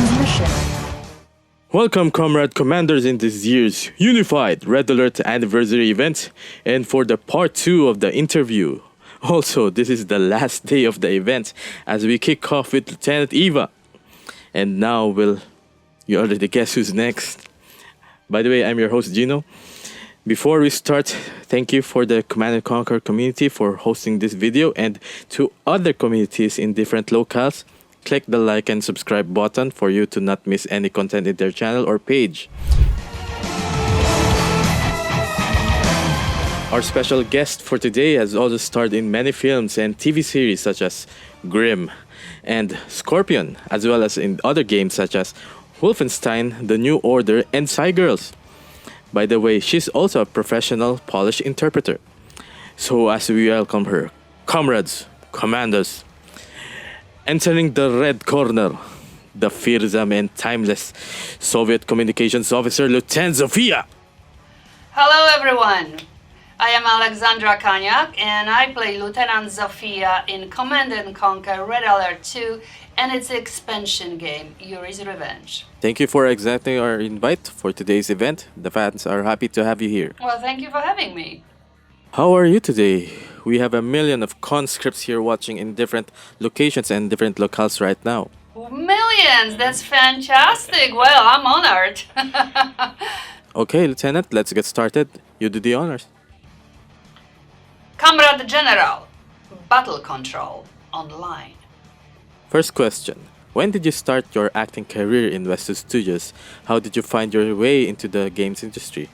Transmission. Welcome, comrade commanders, in this year's Unified Red Alert anniversary event and for the part 2 of the interview. Also, this is the last day of the event as we kick off with Lieutenant Eva. And now, you already guess who's next. By the way, I'm your host, Geno. Before we start, thank you for the Command & Conquer community for hosting this video, and to other communities in different locales. Click the like and subscribe button for you to not miss any content in their channel or page. Our special guest for today has also starred in many films and TV series such as Grimm and Scorpion, as well as in other games such as Wolfenstein, The New Order, and Girls. By the way, she's also a professional Polish interpreter. So as we welcome her, comrades, commanders, entering the red corner, the fearsome and timeless Soviet communications officer, Lieutenant Zofia. Hello everyone, I am Aleksandra Kaniak and I play Lieutenant Zofia in Command & Conquer Red Alert 2 and its expansion game, Yuri's Revenge. Thank you for accepting our invite for today's event. The fans are happy to have you here. Well, thank you for having me. How are you today? We have a million of conscripts here watching in different locations and different locales right now. Millions! That's fantastic! Well, I'm honored. Okay, Lieutenant, let's get started. You do the honors. Comrade General, Battle Control, online. First question. When did you start your acting career in Westwood Studios? How did you find your way into the games industry?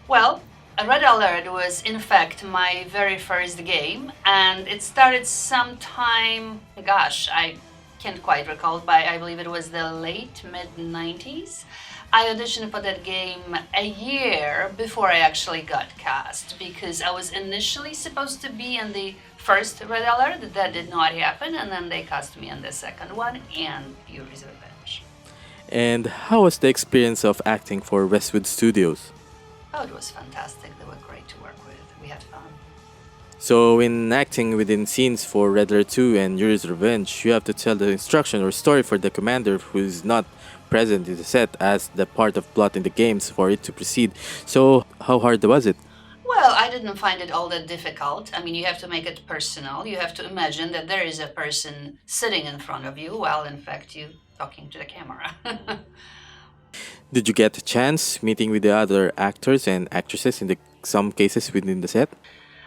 Well, Red Alert was in fact my very first game, and it started sometime, I can't quite recall, but I believe it was the late mid-90s. I auditioned for that game a year before I actually got cast because I was initially supposed to be in the first Red Alert. That did not happen, and then they cast me in the second one and Yuri's Revenge. And how was the experience of acting for Westwood Studios? Oh, it was fantastic. They were great to work with. We had fun. So, in acting within scenes for Red Alert 2 and Yuri's Revenge, you have to tell the instruction or story for the commander who is not present in the set as the part of plot in the games for it to proceed. So, how hard was it? Well, I didn't find it all that difficult. I mean, you have to make it personal. You have to imagine that there is a person sitting in front of you while, in fact, you talking to the camera. Did you get a chance meeting with the other actors and actresses in some cases within the set?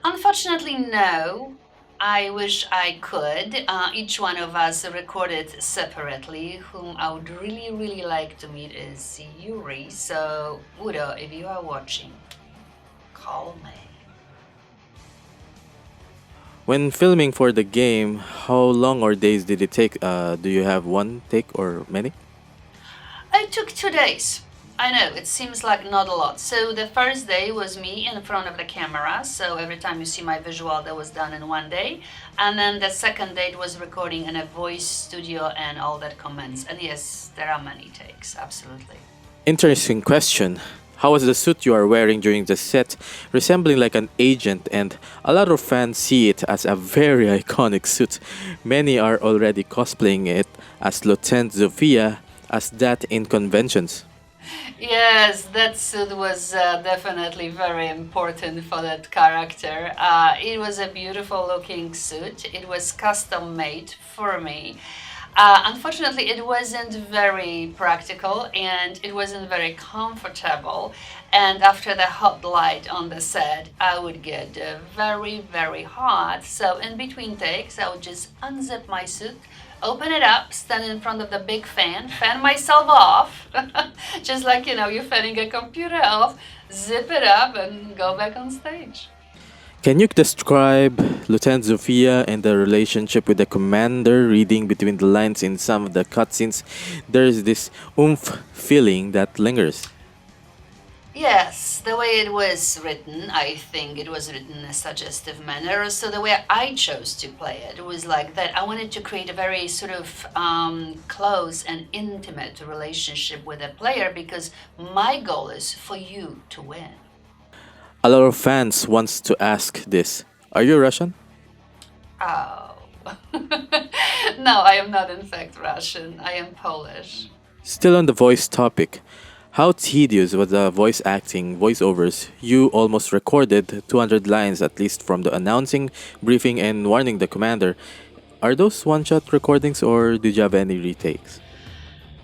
Unfortunately, no. I wish I could. Each one of us recorded separately. Whom I would really like to meet is Yuri. So, Udo, if you are watching, call me. When filming for the game, how long or days did it take? Do you have one take or many? It took 2 days. I know, it seems like not a lot. So the first day was me in front of the camera. So every time you see my visual, that was done in 1 day. And then the second day was recording in a voice studio and all that comments. And yes, there are many takes, absolutely. Interesting question. How was the suit you are wearing during the set, resembling like an agent, and a lot of fans see it as a very iconic suit. Many are already cosplaying it as Lieutenant Zofia, as that in conventions. Yes, that suit was definitely very important for that character. It was a beautiful looking suit. It was custom made for me. Unfortunately, it wasn't very practical and it wasn't very comfortable. And after the hot light on the set, I would get very hot. So in between takes, I would just unzip my suit, open it up, stand in front of the big fan myself off, just like, you're fanning a computer off, zip it up and go back on stage. Can you describe Lieutenant Zofia and the relationship with the commander? Reading between the lines in some of the cutscenes, there is this oomph feeling that lingers. Yes, the way it was written, I think it was written in a suggestive manner. So the way I chose to play it was like that. I wanted to create a very sort of close and intimate relationship with the player because my goal is for you to win. A lot of fans wants to ask this. Are you Russian? Oh. No, I am not in fact Russian. I am Polish. Still on the voice topic, how tedious was the voice acting voiceovers? You almost recorded 200 lines at least from the announcing, briefing, and warning the commander. Are those one-shot recordings or did you have any retakes?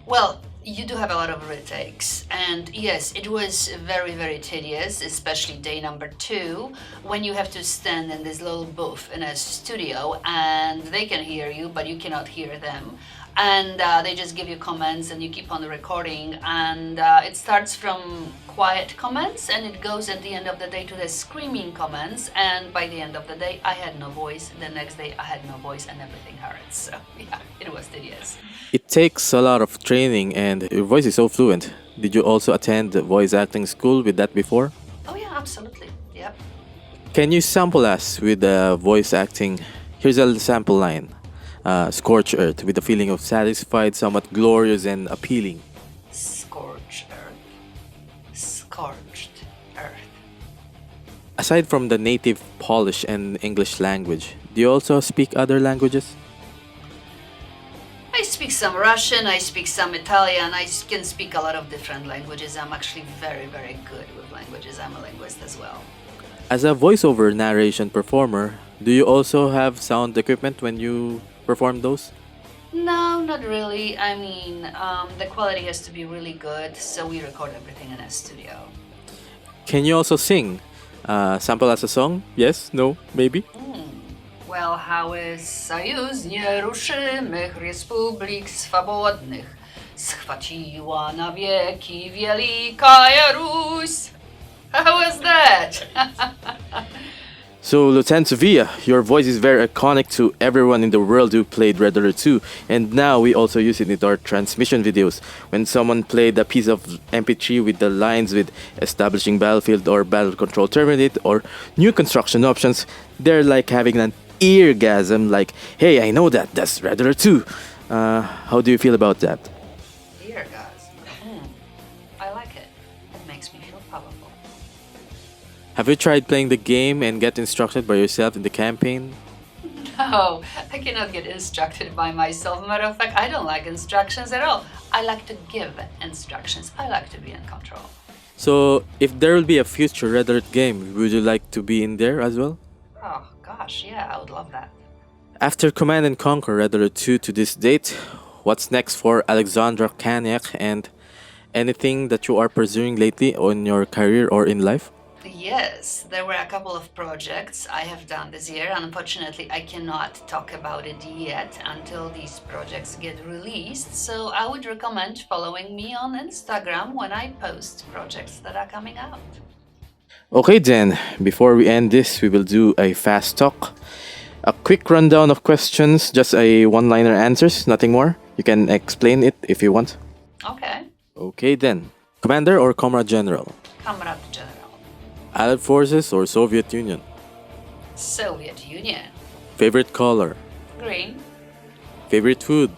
Well, you do have a lot of retakes, and yes, it was very, very tedious, especially day number 2, when you have to stand in this little booth in a studio and they can hear you, but you cannot hear them. And they just give you comments and you keep on recording, and it starts from quiet comments and it goes at the end of the day to the screaming comments, and by the end of the day I had no voice, the next day I had no voice and everything hurts. So yeah, it was tedious. It takes a lot of training and your voice is so fluent. Did you also attend voice acting school with that before? Oh yeah, absolutely. Yep. Can you sample us with voice acting? Here's a sample line. Scorch earth with a feeling of satisfied, somewhat glorious and appealing. Scorched earth. Scorched earth. Aside from the native Polish and English language, do you also speak other languages? I speak some Russian, I speak some Italian, I can speak a lot of different languages. I'm actually very, very good with languages. I'm a linguist as well. As a voiceover narration performer, do you also have sound equipment when you perform those? No, not really. I mean, the quality has to be really good, so we record everything in a studio. Can you also sing? Sample as a song? Yes? No? Maybe? Well, how is Союз nieruszywych Republik Swobodnych schwaciła na wieki Wielka Ruś? How was that? So, Lieutenant Sofia, your voice is very iconic to everyone in the world who played Red Alert 2, and now we also use it in our transmission videos. When someone played a piece of MP3 with the lines with establishing battlefield or battle control terminate or new construction options, they're like having an eargasm, like, hey, I know that, that's Red Alert 2. How do you feel about that? Dear God. I like it. It makes me feel powerful. Have you tried playing the game and get instructed by yourself in the campaign? No, I cannot get instructed by myself. Matter of fact, I don't like instructions at all. I like to give instructions. I like to be in control. So, if there will be a future Red Alert game, would you like to be in there as well? Oh, gosh, yeah, I would love that. After Command and Conquer Red Alert 2 to this date, what's next for Aleksandra Kaniak, and anything that you are pursuing lately on your career or in life? Yes, there were a couple of projects I have done this year. Unfortunately, I cannot talk about it yet until these projects get released, so I would recommend following me on Instagram when I post projects that are coming out. Okay then, before we end this, we will do a fast talk. A quick rundown of questions, just a one-liner answers, nothing more. You can explain it if you want. Okay. Okay then. Commander or Comrade General? Comrade General. Allied Forces or Soviet Union? Soviet Union. Favorite color? Green. Favorite food?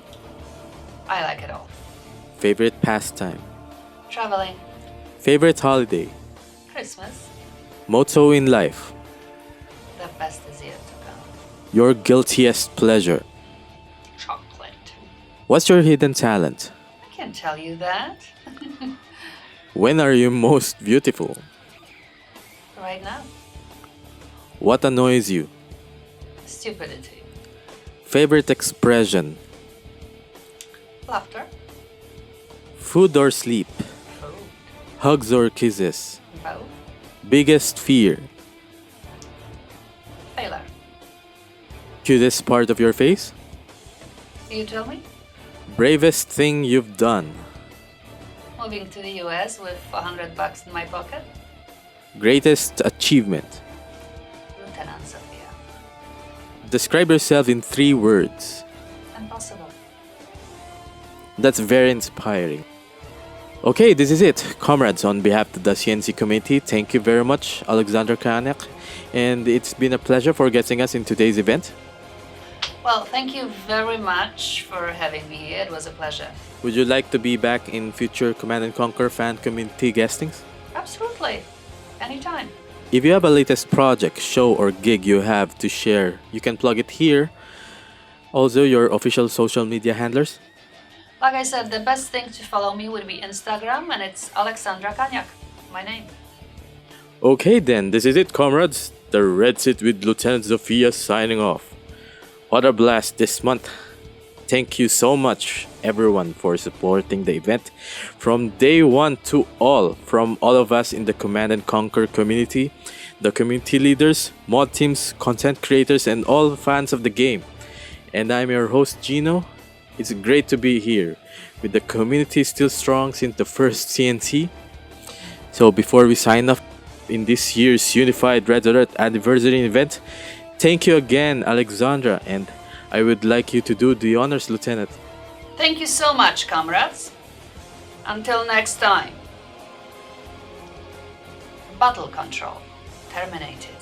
I like it all. Favorite pastime? Traveling. Favorite holiday? Christmas. Motto in life? The best is yet to come. Your guiltiest pleasure? Chocolate. What's your hidden talent? I can tell you that. When are you most beautiful? Right now. What annoys you? Stupidity. Favorite expression? Laughter. Food or sleep? Food. Hugs or kisses? Both. Biggest fear? Failure. Cutest part of your face? You tell me? Bravest thing you've done? Moving to the US with $100 in my pocket? Greatest achievement? Lieutenant Sofia. Describe yourself in 3 words. Impossible. That's very inspiring. Okay, this is it. Comrades, on behalf of the CNC community, thank you very much, Aleksandra Kaniak. And it's been a pleasure for getting us in today's event. Well, thank you very much for having me here. It was a pleasure. Would you like to be back in future Command & Conquer fan community guestings? Absolutely. Anytime. If you have a latest project, show or gig you have to share, you can plug it here. Also, your official social media handlers? Like I said, the best thing to follow me would be Instagram, and it's Aleksandra Kaniak, my name. Okay then, this is it, comrades. The Red Seat with Lieutenant Zofia signing off. What a blast this month. Thank you so much, everyone, for supporting the event. From day one to all, from all of us in the Command and Conquer community, the community leaders, mod teams, content creators, and all fans of the game. And I'm your host, Geno. It's great to be here, with the community still strong since the first CNC. So before we sign off in this year's Unified Red Alert Anniversary event, thank you again, Alexandra, and I would like you to do the honors, Lieutenant. Thank you so much, comrades. Until next time. Battle control terminated.